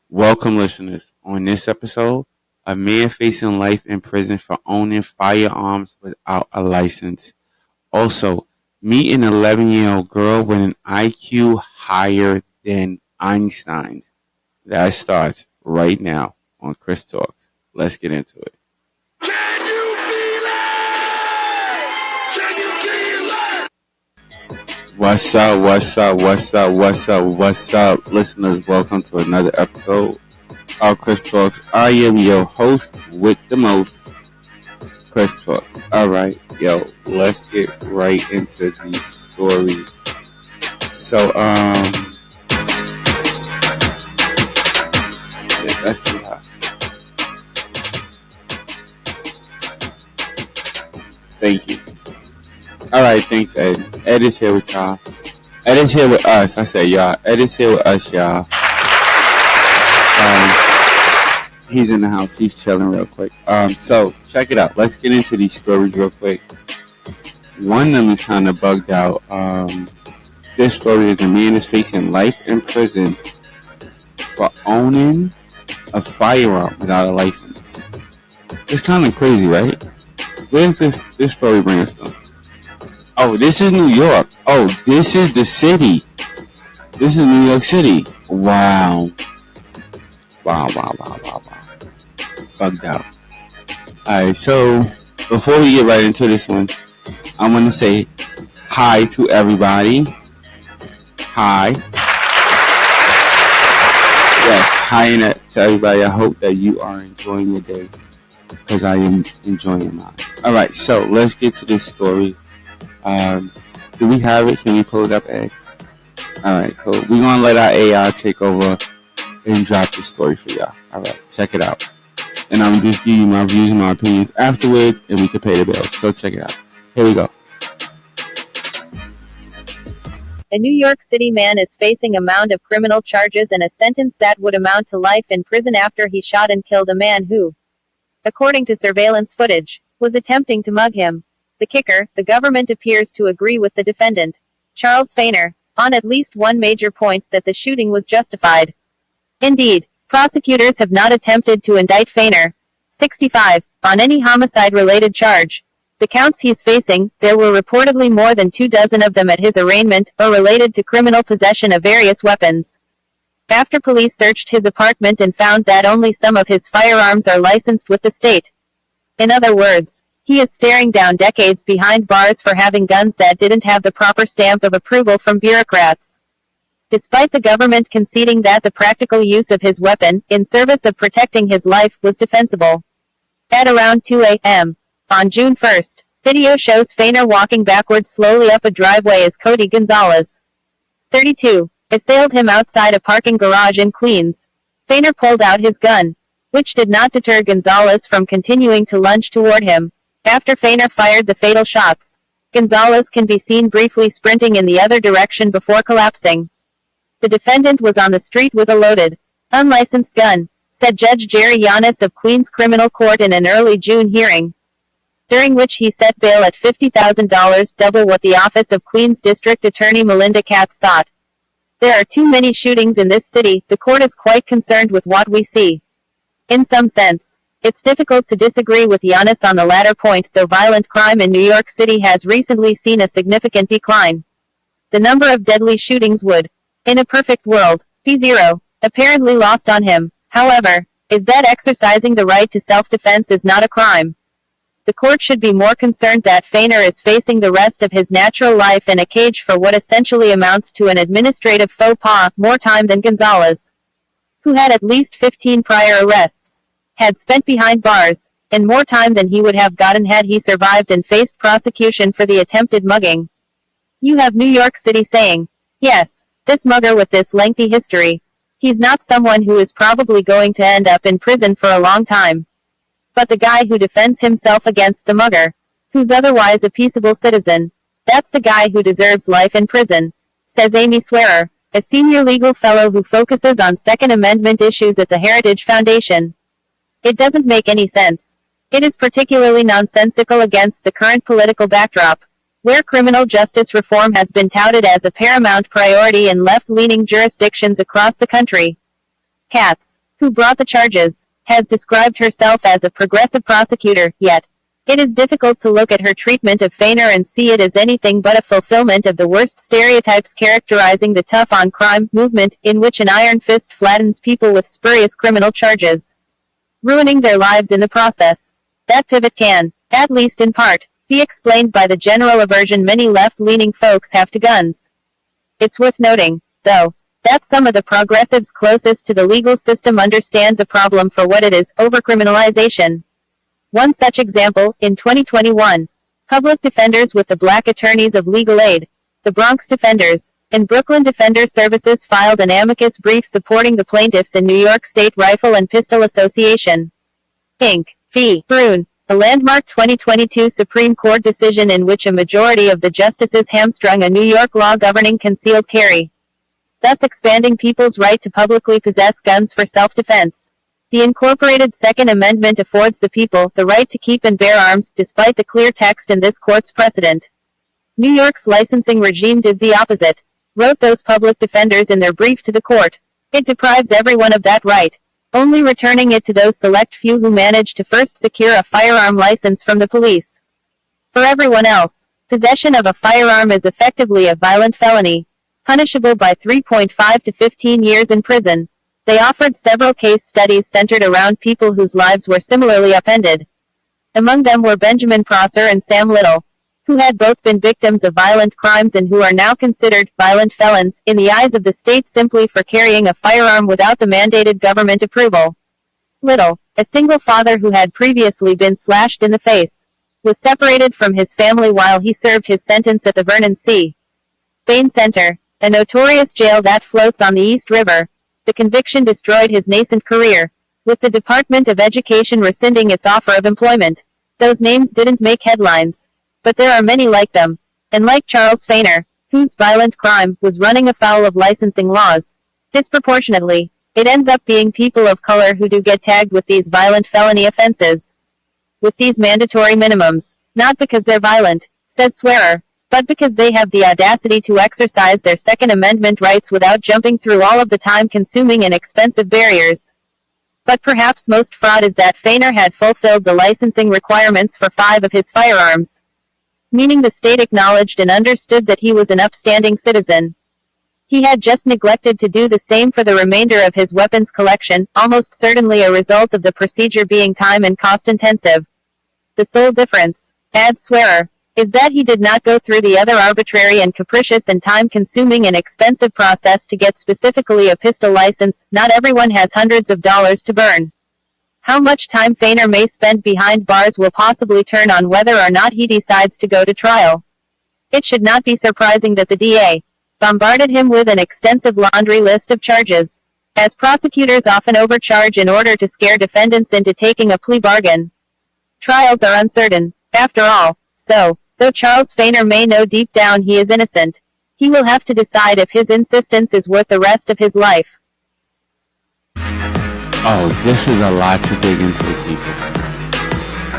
Welcome, listeners. On this episode, a man facing life in prison for owning firearms without a license. Also, meet an 11-year-old girl with an IQ higher than Einstein's. That starts right now on Chris Talks. Let's get into it. Can you feel it? Can you feel it? What's up, listeners? Welcome to another episode of Chris Talks. I am your host with the most, Chris Talks. Alright, let's get right into these stories. So, that's too hot. Thank you. Alright, thanks, Ed. Ed is here with y'all. Ed is here with us. I say y'all. Ed is here with us, y'all. He's in the house. He's chilling real quick. So, check it out. Let's get into these stories real quick. One of them is kind of bugged out. This story is a man is facing life in prison for owning a firearm without a license. It's kind of crazy, right? Where's this story bring us from? Oh, this is New York. Oh, this is the city. This is New York City. Wow. Bugged out. Alright, so before we get right into this one, I want to say hi to everybody. Hi. Yes, hi to everybody. I hope that you are enjoying your day because I am enjoying mine. Alright, so let's get to this story. Do we have it? Can we pull it up, Ed? Alright, cool. We're going to let our AI take over and drop this story for y'all. Alright, check it out. And I'm just give you my views and my opinions afterwards, and we can pay the bills. So check it out. Here we go. A New York City man is facing a mound of criminal charges and a sentence that would amount to life in prison after he shot and killed a man who, according to surveillance footage, was attempting to mug him. The kicker, the government appears to agree with the defendant, Charles Feiner, on at least one major point, that the shooting was justified. Indeed, prosecutors have not attempted to indict Feiner, 65, on any homicide-related charge. The counts he's facing, there were reportedly more than 24 of them at his arraignment, are related to criminal possession of various weapons. After police searched his apartment and found that only some of his firearms are licensed with the state. In other words, he is staring down decades behind bars for having guns that didn't have the proper stamp of approval from bureaucrats. Despite the government conceding that the practical use of his weapon, in service of protecting his life, was defensible. At around 2 a.m. on June 1st, video shows Feiner walking backwards slowly up a driveway as Cody Gonzalez, 32, assailed him outside a parking garage in Queens. Feiner pulled out his gun, which did not deter Gonzalez from continuing to lunge toward him. After Feiner fired the fatal shots, Gonzalez can be seen briefly sprinting in the other direction before collapsing. The defendant was on the street with a loaded, unlicensed gun, said Judge Jerry Yanis of Queens Criminal Court in an early June hearing, during which he set bail at $50,000, double what the Office of Queens District Attorney Melinda Katz sought. There are too many shootings in this city. The court is quite concerned with what we see. In some sense, it's difficult to disagree with Yanis on the latter point, though violent crime in New York City has recently seen a significant decline. The number of deadly shootings would, in a perfect world, be zero, apparently lost on him. However, is that exercising the right to self-defense is not a crime? The court should be more concerned that Feiner is facing the rest of his natural life in a cage for what essentially amounts to an administrative faux pas, more time than Gonzalez, who had at least 15 prior arrests, had spent behind bars, and more time than he would have gotten had he survived and faced prosecution for the attempted mugging. You have New York City saying, yes, this mugger with this lengthy history, he's not someone who is probably going to end up in prison for a long time. But the guy who defends himself against the mugger, who's otherwise a peaceable citizen, that's the guy who deserves life in prison, says Amy Swearer, a senior legal fellow who focuses on Second Amendment issues at the Heritage Foundation. It doesn't make any sense. It is particularly nonsensical against the current political backdrop, where criminal justice reform has been touted as a paramount priority in left-leaning jurisdictions across the country. Katz, who brought the charges, has described herself as a progressive prosecutor, yet it is difficult to look at her treatment of Feiner and see it as anything but a fulfillment of the worst stereotypes characterizing the tough-on-crime movement, in which an iron fist flattens people with spurious criminal charges, ruining their lives in the process. That pivot can, at least in part, be explained by the general aversion many left-leaning folks have to guns. It's worth noting, though, that some of the progressives closest to the legal system understand the problem for what it is: overcriminalization. One such example, in 2021, public defenders with the Black Attorneys of Legal Aid, the Bronx Defenders, and Brooklyn Defender Services filed an amicus brief supporting the plaintiffs in New York State Rifle and Pistol Association, Inc. v. Brune, a landmark 2022 Supreme Court decision in which a majority of the justices hamstrung a New York law governing concealed carry, thus expanding people's right to publicly possess guns for self-defense. The incorporated Second Amendment affords the people the right to keep and bear arms, despite the clear text in this court's precedent. New York's licensing regime does the opposite, wrote those public defenders in their brief to the court. It deprives everyone of that right, only returning it to those select few who manage to first secure a firearm license from the police. For everyone else, possession of a firearm is effectively a violent felony, punishable by 3.5 to 15 years in prison. They offered several case studies centered around people whose lives were similarly upended. Among them were Benjamin Prosser and Sam Little, who had both been victims of violent crimes and who are now considered violent felons in the eyes of the state simply for carrying a firearm without the mandated government approval. Little, a single father who had previously been slashed in the face, was separated from his family while he served his sentence at the Vernon C. Bain Center, a notorious jail that floats on the East River. The conviction destroyed his nascent career, with the Department of Education rescinding its offer of employment. Those names didn't make headlines, but there are many like them, and like Charles Feiner, whose violent crime was running afoul of licensing laws. Disproportionately, it ends up being people of color who do get tagged with these violent felony offenses, with these mandatory minimums, not because they're violent, says Swearer, but because they have the audacity to exercise their Second Amendment rights without jumping through all of the time-consuming and expensive barriers. But perhaps most fraud is that Feiner had fulfilled the licensing requirements for 5 of his firearms, meaning the state acknowledged and understood that he was an upstanding citizen. He had just neglected to do the same for the remainder of his weapons collection, almost certainly a result of the procedure being time and cost-intensive. The sole difference, adds Swearer, is that he did not go through the other arbitrary and capricious and time-consuming and expensive process to get specifically a pistol license. Not everyone has hundreds of dollars to burn. How much time Feiner may spend behind bars will possibly turn on whether or not he decides to go to trial. It should not be surprising that the DA bombarded him with an extensive laundry list of charges, as prosecutors often overcharge in order to scare defendants into taking a plea bargain. Trials are uncertain, after all, so, though Charles Feiner may know deep down he is innocent, he will have to decide if his insistence is worth the rest of his life. Oh, this is a lot to dig into, people.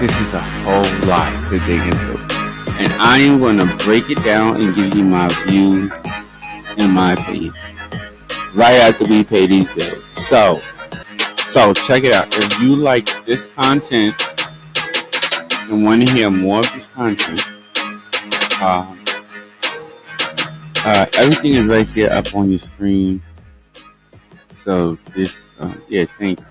This is a whole lot to dig into. And I am going to break it down and give you my view and my opinion right after we pay these bills. So check it out. If you like this content and want to hear more of this content, everything is right there up on your screen. So this, thank you.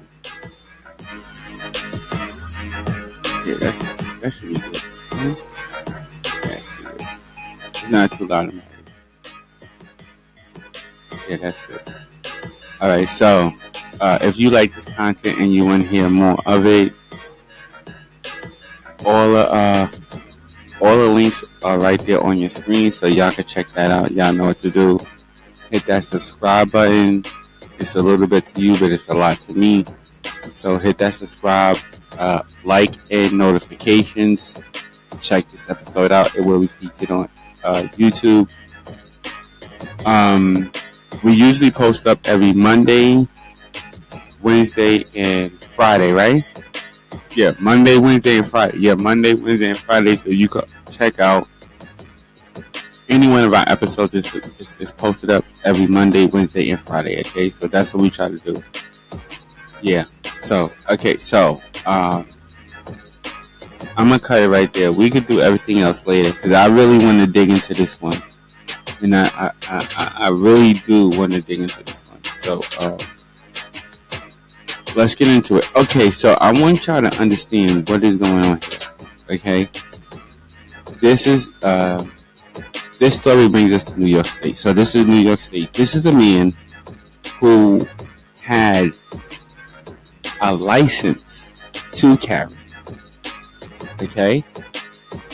Yeah, that should be good. That's good. It's not too loud in my head. Yeah, that's good. All right, so if you like this content and you want to hear more of it, all the links are right there on your screen, so y'all can check that out. Y'all know what to do. Hit that subscribe button. It's a little bit to you, but it's a lot to me. So hit that subscribe, like, and notifications. Check this episode out. It will be featured on YouTube. We usually post up every Monday, Wednesday, and Friday, right? Yeah, Monday, Wednesday, and Friday. Yeah, Monday, Wednesday, and Friday. So you can check out any one of our episodes is posted up every Monday, Wednesday, and Friday. Okay, so that's what we try to do. Yeah. So okay. So I'm gonna cut it right there. We could do everything else later because I really want to dig into this one, and I really do want to dig into this one. So let's get into it. Okay. So I want y'all to understand what is going on here. Okay. This is this story brings us to New York State. So this is New York State. This is a man who had a license to carry. Okay?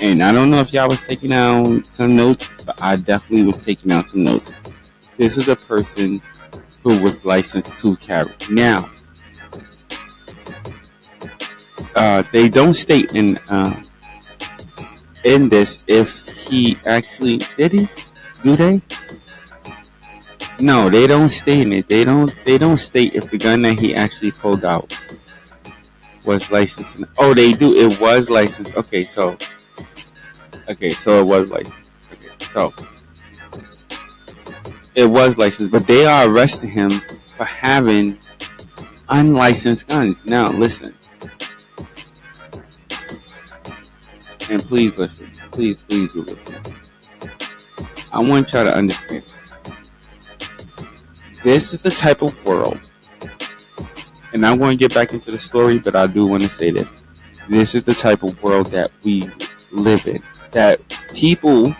And I don't know if y'all was taking down some notes, but I definitely was taking down some notes. This is a person who was licensed to carry. Now, they don't state in this if he actually did he? Do they? No, they don't state in it. They don't state if the gun that he actually pulled out was licensed. Oh, they do. It was licensed. Okay, so it was licensed. Okay, so it was licensed, but they are arresting him for having unlicensed guns. Now, listen, and please listen. Please do listen. I want y'all to understand this. This is the type of world, and I'm going to get back into the story, but I do want to say this. This is the type of world that we live in. That people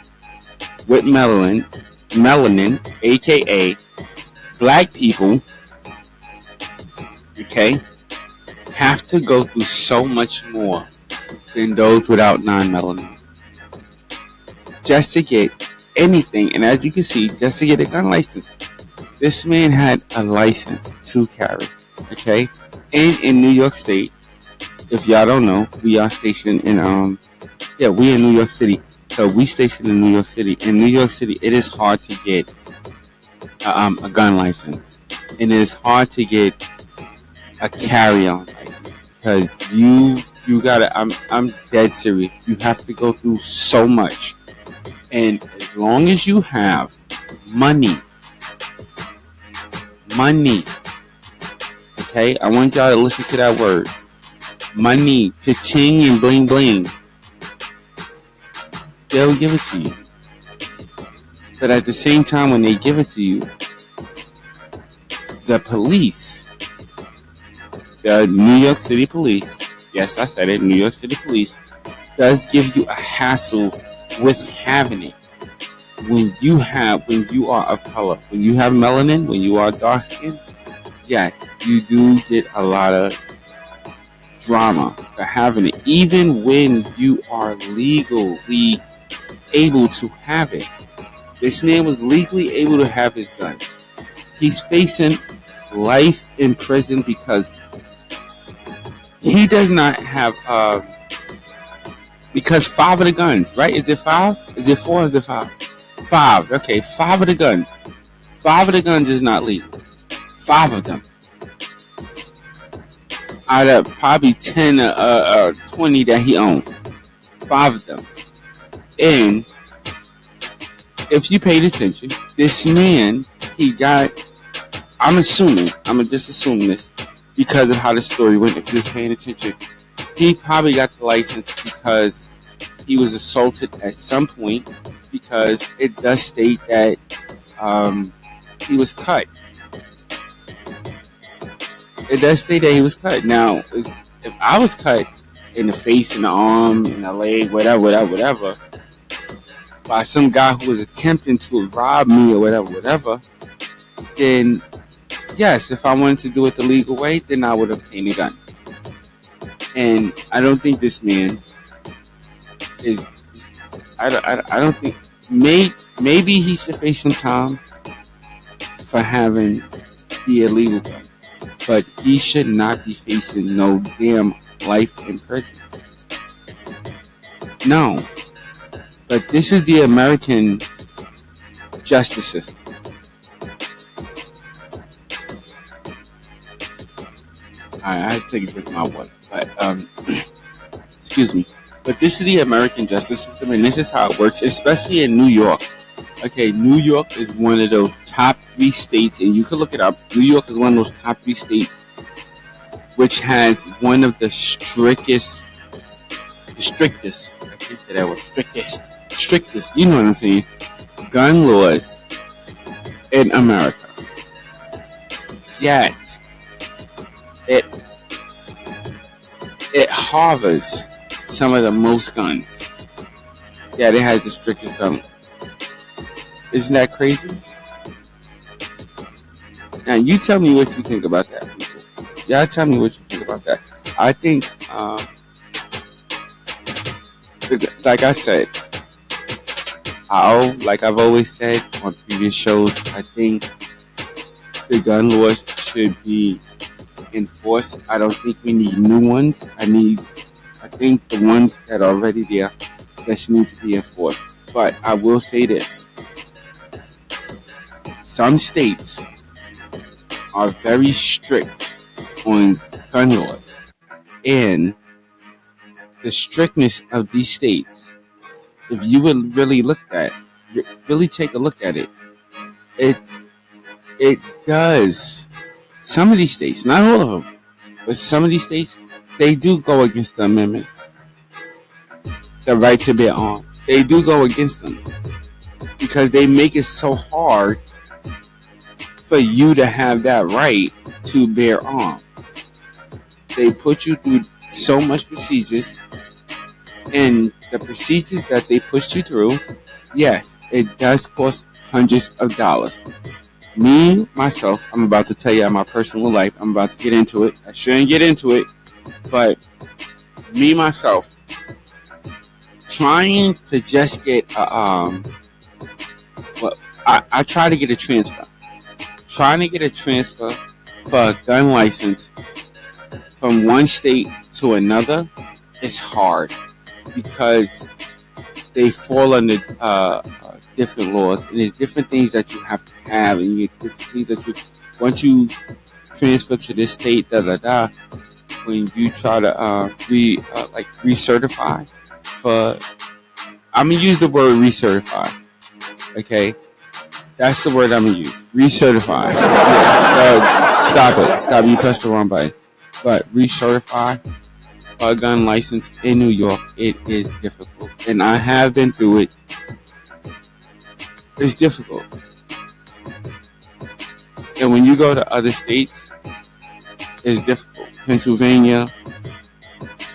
with melanin, aka black people, okay, have to go through so much more than those without non-melanin. Just to get anything, and as you can see, just to get a gun license. This man had a license to carry, okay? And in New York State, if y'all don't know, we are stationed in, we in New York City. So we stationed in New York City. In New York City, it is hard to get a gun license. And it is hard to get a carry-on license. Because you gotta, I'm dead serious. You have to go through so much. And as long as you have money, okay? I want y'all to listen to that word. Money, cha-ching and bling bling. They'll give it to you. But at the same time, when they give it to you, the police, the New York City police, yes, I said it, New York City police, does give you a hassle with having it. When you are of color, when you have melanin, when you are dark skinned, yes, you do get a lot of drama for having it, even when you are legally able to have it. This man was legally able to have his gun. He's facing life in prison because he does not have because 5 of the guns, right? Is it 5? Is it 4? Is it 5? 5. Okay, 5 of the guns. 5 of the guns is not legal. 5 of them. Out of probably 10 or 20 that he owned. 5 of them. And if you paid attention, this man, he got, I'm just assuming this because of how the story went. If you was paying attention, he probably got the license because he was assaulted at some point, because it does state that he was cut. It does state that he was cut. Now, if I was cut in the face, in the arm, in the leg, whatever, by some guy who was attempting to rob me or whatever, then yes, if I wanted to do it the legal way, then I would obtain a gun. And I don't think this man is. I don't think. Maybe he should face some time for having the illegal gun, but he should not be facing no damn life in prison. No, but this is the American justice system. I had to take a drink of my water, but excuse me. But this is the American justice system, and this is how it works, especially in New York. Okay, New York is one of those top 3 states, and you can look it up. New York is one of those top 3 states which has one of the strictest, I can't say that word, strictest, you know what I'm saying, gun laws in America. Yet, it harbors some of the most guns. Yet it has the strictest gun. Isn't that crazy? Now, you tell me what you think about that, people. Y'all tell me what you think about that. I think, like I said, like I've always said on previous shows, I think the gun laws should be enforced. I don't think we need new ones. I think the ones that are already there just need to be enforced. But I will say this. Some states are very strict on gun laws. And the strictness of these states, if you would really take a look at it, it does. Some of these states, not all of them, but some of these states, they do go against the amendment, the right to bear arms. They do go against them because they make it so hard for you to have that right to bear arms. They put you through so much procedures, and the procedures that they push you through, yes, it does cost hundreds of dollars. Me, myself, I'm about to tell you my personal life. I'm about to get into it. I shouldn't get into it, but me, myself, trying to just get I try to get a transfer. Trying to get a transfer for a gun license from one state to another is hard because they fall under different laws, and there's different things that you have to have, and you get different things that you once you transfer to this state, when you try to recertify for, I'm gonna use the word recertify, okay? That's the word I'm gonna use. Recertify. Stop! You pressed the wrong button. But recertify a gun license in New York, it is difficult, and I have been through it. It's difficult. And when you go to other states, it's difficult. Pennsylvania.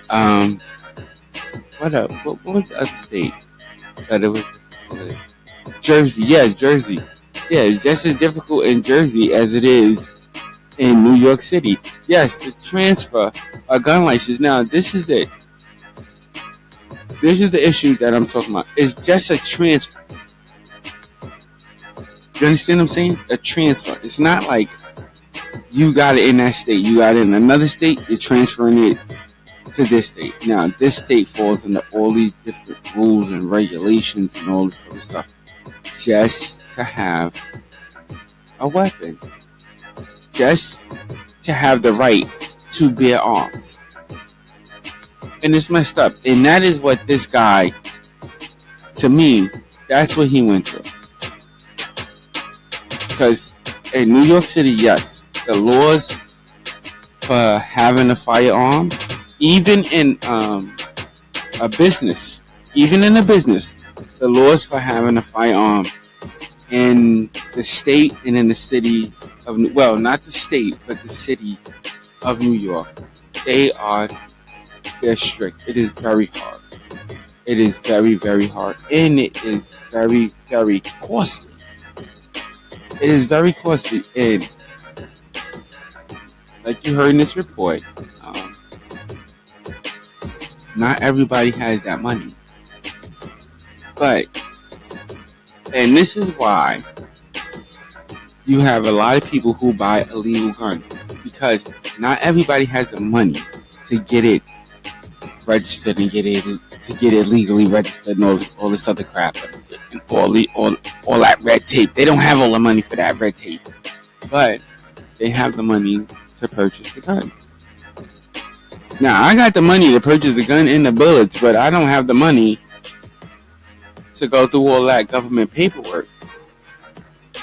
What was the other state that it was difficult? Jersey. Yes, Jersey. Yeah, it's just as difficult in Jersey as it is in New York City. Yes, to transfer a gun license. Now, this is it. This is the issue that I'm talking about. It's just a transfer. You understand what I'm saying? A transfer. It's not like you got it in that state, you got it in another state, you're transferring it to this state. Now, this state falls under all these different rules and regulations and all this other stuff just to have a weapon. Just to have the right to bear arms. And it's messed up. And that is what this guy, to me, that's what he went through. Because in New York City, yes, the laws for having a firearm, even in a business, the laws for having a firearm in the state and in the city of, well, not the state, but the city of New York, they're strict. It is very hard. It is very, very hard. And it is very, very costly. It is very costly. And like you heard in this report, not everybody has that money. But, and this is why you have a lot of people who buy illegal guns, because not everybody has the money to get it registered and get it legally registered and all this other crap and all that red tape. They don't have all the money for that red tape, but they have the money to purchase the gun. Now, I got the money to purchase the gun and the bullets, but I don't have the money to go through all that government paperwork.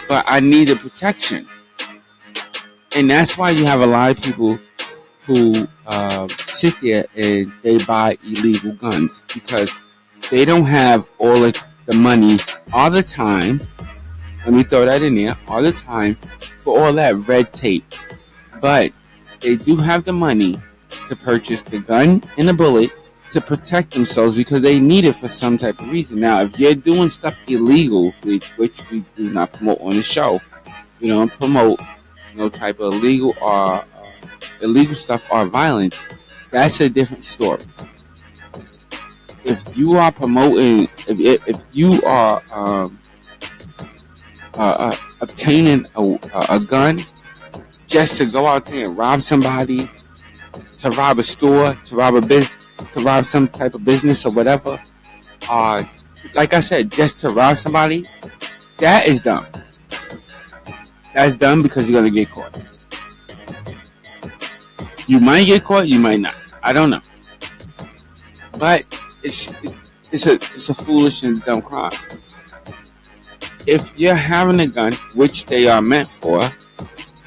But I need the protection. And that's why you have a lot of people who sit there and they buy illegal guns because they don't have all of the money all the time. Let me throw that in there, all the time for all that red tape. But they do have the money to purchase the gun and the bullet to protect themselves because they need it for some type of reason. Now, if you're doing stuff illegal, which we do not promote on the show, we don't promote no type of illegal or illegal stuff or violence, that's a different story. If you are promoting, if you are obtaining a gun just to go out there and rob somebody, to rob a store, to rob a business, to rob some type of business or whatever, like I said, just to rob somebody, that is dumb. That's dumb because you're gonna get caught. You might get caught, you might not. I don't know, but it's a foolish and dumb crime. If you're having a gun, which they are meant for,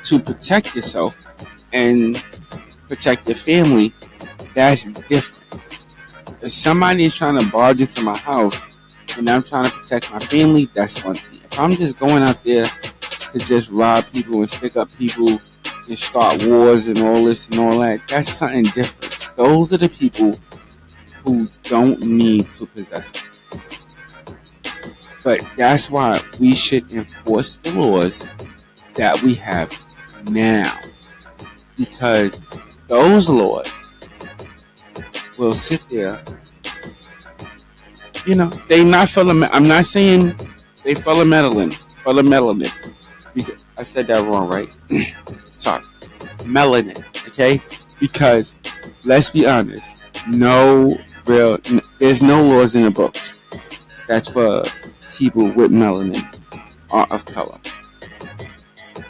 to protect yourself and protect your family, that's different. If somebody is trying to barge into my house and I'm trying to protect my family, that's one thing. If I'm just going out there to just rob people and stick up people and start wars and all this and all that, that's something different. Those are the people who don't need to possess them. But that's why we should enforce the laws that we have now, because those laws will sit there. You know, they not full of. I'm not saying they full of melanin. Because I said that wrong, right? Sorry, melanin. Okay, because let's be honest. There's no laws in the books. That's for people with melanin or of color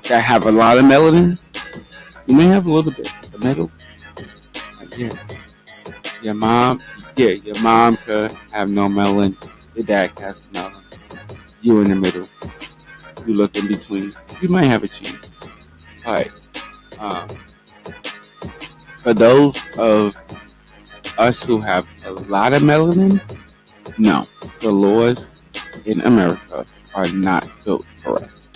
that have a lot of melanin. You may have a little bit. The middle, yeah. Your mom could have no melanin. Your dad has melanin. You in the middle. You look in between. You might have a cheat. All right. For those of us who have a lot of melanin, no, the laws in America are not built for us.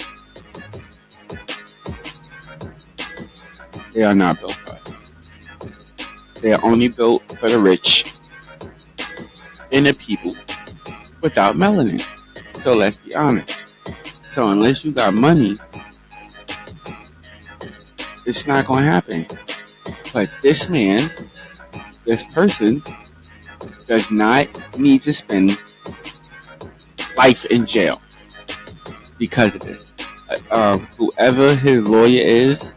They are not built for us. They are only built for the rich and the people without melanin. So let's be honest. So unless you got money, it's not going to happen. But this person does not need to spend life in jail because of this. Whoever his lawyer is,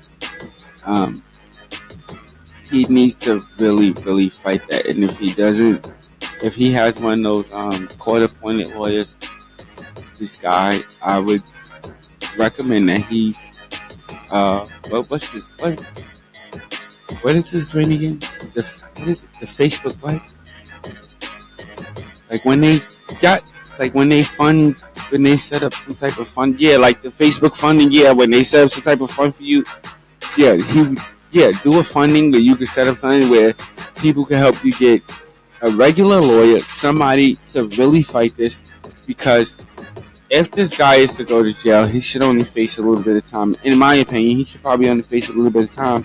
he needs to really fight that. And if he doesn't, if he has one of those court-appointed lawyers, this guy, I would recommend that he what is this doing again? What is it? The Facebook what? When they set up some type of fund, yeah, like the Facebook funding, yeah, when they set up some type of fund for you, yeah, do a funding where you can set up something where people can help you get a regular lawyer, somebody to really fight this, because if this guy is to go to jail, he should only face a little bit of time. In my opinion, he should probably only face a little bit of time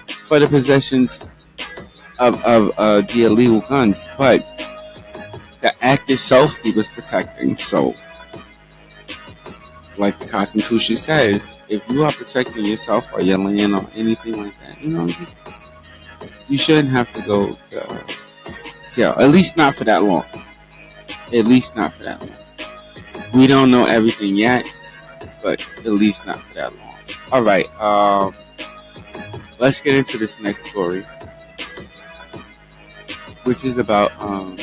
for the possessions of the illegal guns. But the act itself, he was protecting. So, like the Constitution says, if you are protecting yourself or your land or anything like that, you shouldn't have to go to jail. At least not for that long. We don't know everything yet, but at least not for that long. All right, let's get into this next story, which is about an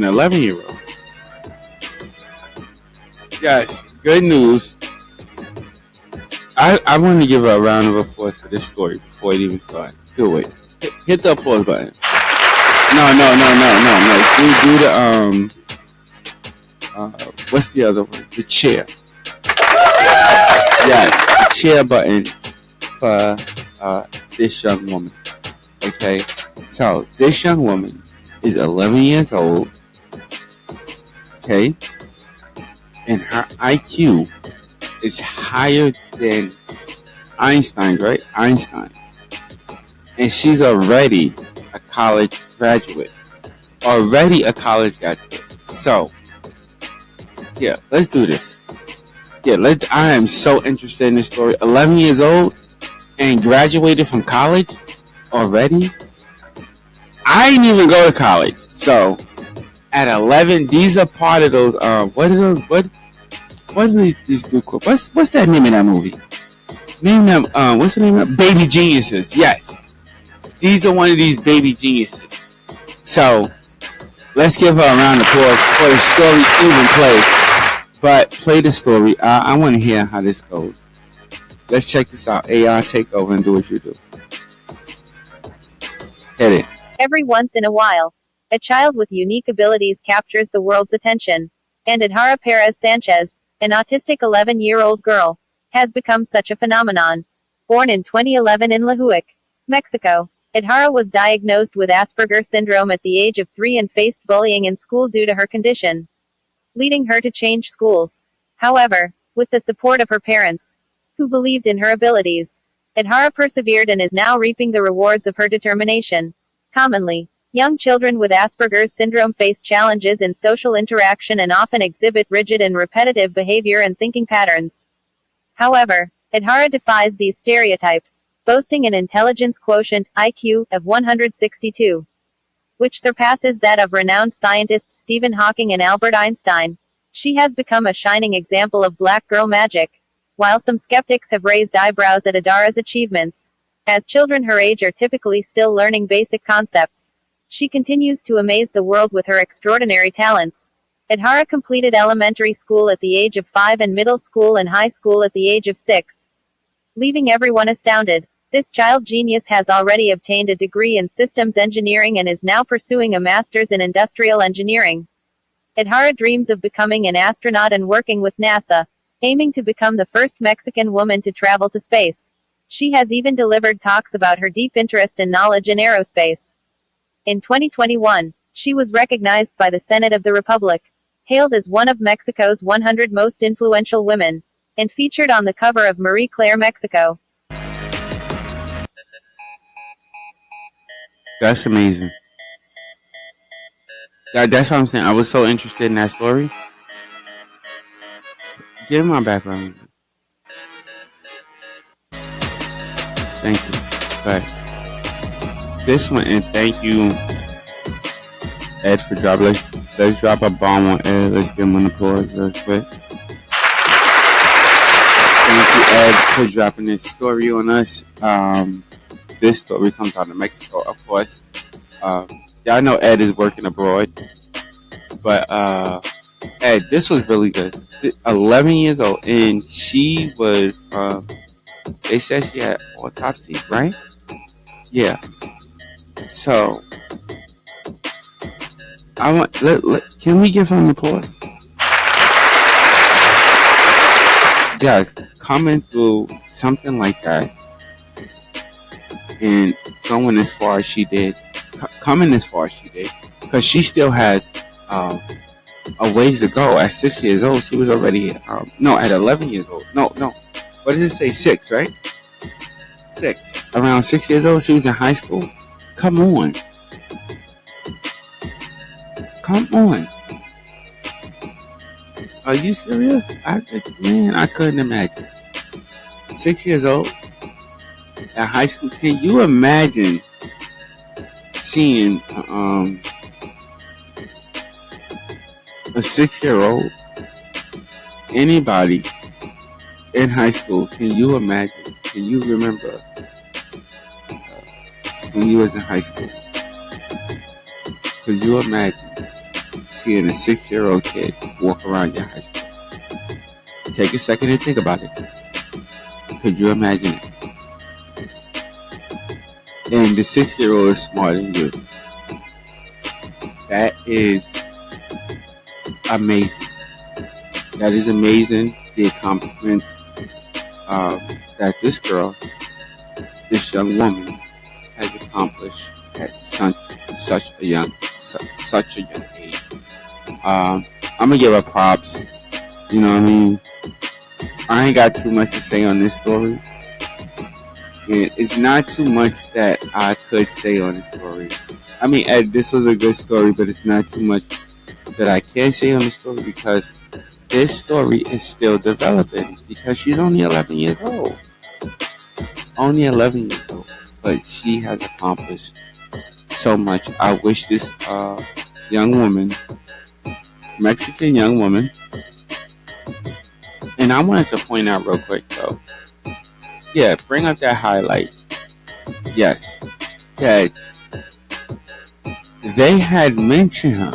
11-year-old. Yes, good news. I want to give a round of applause for this story before it even starts. Do it. Hit the applause button. No. Do the what's the other one? The chair. Yes, the chair button for this young woman. Okay, so this young woman is 11 years old. Okay, and her IQ is higher than Einstein, right? Einstein, and she's already a college graduate. Already a college graduate. So, yeah, let's do this. Yeah, I am so interested in this story. 11 years old and graduated from college already. I didn't even go to college. So, at 11, these are part of those. What are those? What are these good? What's that name of that movie? Name them. What's the name of Baby Geniuses? Yes, these are one of these baby geniuses. So, let's give her a round of applause for the story even played. But play the story. I want to hear how this goes. Let's check this out. AI, take over and do what you do. Hit it. Every once in a while, a child with unique abilities captures the world's attention. And Adhara Perez Sanchez, an autistic 11-year-old girl, has become such a phenomenon. Born in 2011 in Lahuic, Mexico, Adhara was diagnosed with Asperger syndrome at the age of 3 and faced bullying in school due to her condition, leading her to change schools. However, with the support of her parents, who believed in her abilities, Adhara persevered and is now reaping the rewards of her determination. Commonly, young children with Asperger's syndrome face challenges in social interaction and often exhibit rigid and repetitive behavior and thinking patterns. However, Adhara defies these stereotypes, boasting an intelligence quotient, IQ, of 162, which surpasses that of renowned scientists Stephen Hawking and Albert Einstein. She has become a shining example of black girl magic. While some skeptics have raised eyebrows at Adhara's achievements, as children her age are typically still learning basic concepts, she continues to amaze the world with her extraordinary talents. Adhara completed elementary school at the age of 5 and middle school and high school at the age of 6, leaving everyone astounded. This child genius has already obtained a degree in systems engineering and is now pursuing a master's in industrial engineering. Adhara dreams of becoming an astronaut and working with NASA, aiming to become the first Mexican woman to travel to space. She has even delivered talks about her deep interest and knowledge in aerospace. In 2021, she was recognized by the Senate of the Republic, hailed as one of Mexico's 100 most influential women, and featured on the cover of Marie Claire Mexico. That's amazing. That's what I'm saying. I was so interested in that story. Give my background. Thank you. But this one, and thank you, Ed, for dropping. Let's drop a bomb on Ed. Let's give him an applause real quick. Thank you, Ed, for dropping this story on us. This story comes out of Mexico, of course. Y'all know Ed is working abroad, but Ed, this was really good. 11 years old, and she was. They said she had autopsy, right? Yeah. So, I want. Can we give her an applause? Guys, coming through something like that and going as far as she did, coming as far as she did, because she still has a ways to go. At 6 years old, she was already at 11 years old. No. What does it say? 6, right? 6. Around 6 years old, she was in high school. Come on. Are you serious? I couldn't imagine. 6 years old at high school. Can you imagine seeing a 6-year-old? Anybody in high school? Can you imagine? Can you remember when you was in high school? Could you imagine seeing a 6-year-old kid walk around your high school? Take a second and think about it. Could you imagine it? And the 6-year-old is smarter than you. That is amazing. That is amazing. The accomplishments that this girl this young woman has accomplished at such a young age. I'm gonna give her props. You know what I mean? I ain't got too much to say on this story. It's not too much that I could say on this story. I mean, Ed, this was a good story, but it's not too much that I can say on the story because this story is still developing because she's only 11 years old. Only 11 years old. But she has accomplished so much. I wish this young woman, Mexican young woman, and I wanted to point out real quick though. Yeah, bring up that highlight. Yes, that they had mentioned her.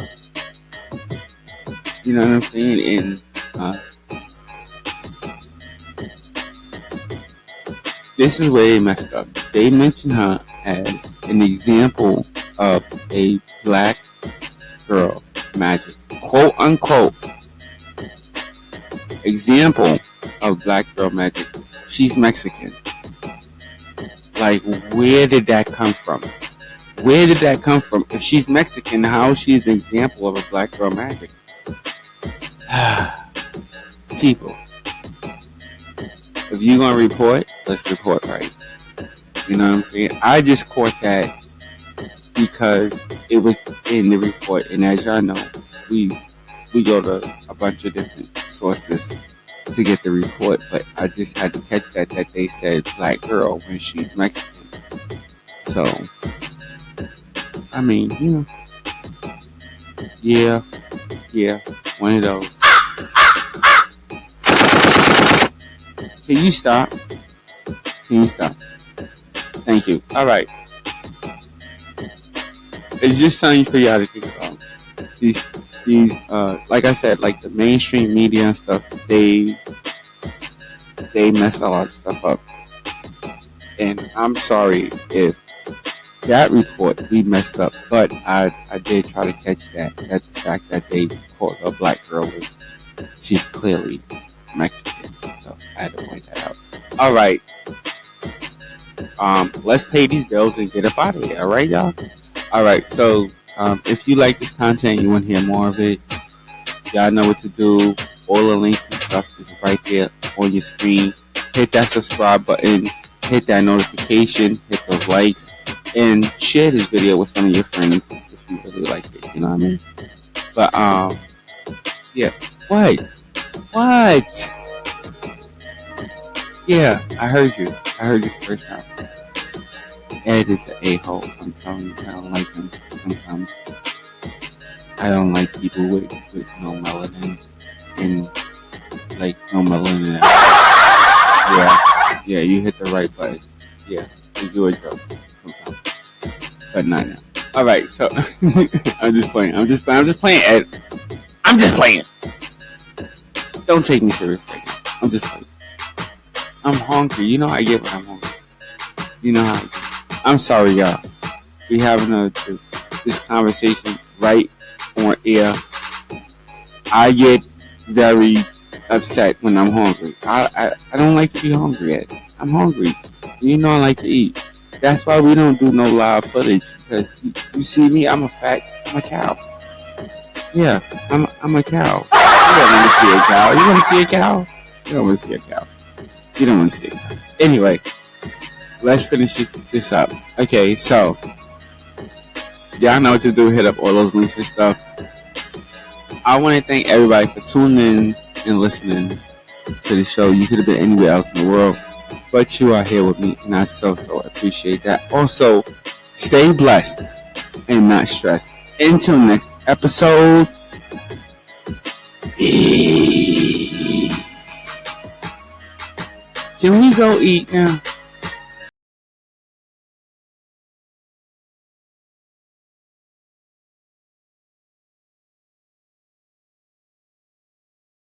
You know what I'm saying? And this is where they messed up. They mentioned her as an example of a black girl magic, quote unquote, example of black girl magic. She's Mexican. Like, where did that come from? Where did that come from? If she's Mexican, how is she an example of a black girl magic? People, if you're gonna report, let's report right. You know what I'm saying? I just caught that because it was in the report, and as y'all know, we go to a bunch of different sources to get the report, but I just had to catch that they said black girl when she's Mexican. So, I mean, you know, yeah, one of those. Can you stop? Thank you. All right. It's just something for y'all to think about. These, like I said, like the mainstream media and stuff, they mess a lot of stuff up. And I'm sorry if that report we messed up, but I did try to catch that. That's the fact that they called a black girl. She's clearly Mexican, so I had to point that out. All right, let's pay these bills and get up out of here. All right, y'all. All right, so if you like this content, you want to hear more of it, y'all know what to do. All the links and stuff is right there on your screen. Hit that subscribe button, hit that notification, hit those likes, and share this video with some of your friends if you really like it. You know what I mean? But yeah. What? Yeah, I heard you the first time. Ed is an a-hole. I'm telling you, I don't like him sometimes. I don't like people with no melanin and like no melanin. Yeah, you hit the right button. Yeah, you do a joke sometimes, but not now. All right, so I'm just playing, Ed. I'm just playing. Don't take me seriously. I'm just playing. I'm hungry. You know I get when I'm hungry. You know how I'm sorry, y'all. We having this conversation right on air. I get very upset when I'm hungry. I don't like to be hungry, Ed. I'm hungry. You know I like to eat. That's why we don't do no live footage, because you see me, I'm a cow. Yeah, I'm a cow. You don't want to see a cow. You want to see a cow? You don't want to see a cow. You don't want to see a cow. Anyway, let's finish this up. Okay, so y'all know what to do. Hit up all those links and stuff. I want to thank everybody for tuning in and listening to the show. You could have been anywhere else in the world, but you are here with me, and I so appreciate that. Also, stay blessed and not stressed. Until next episode. Can we go eat now?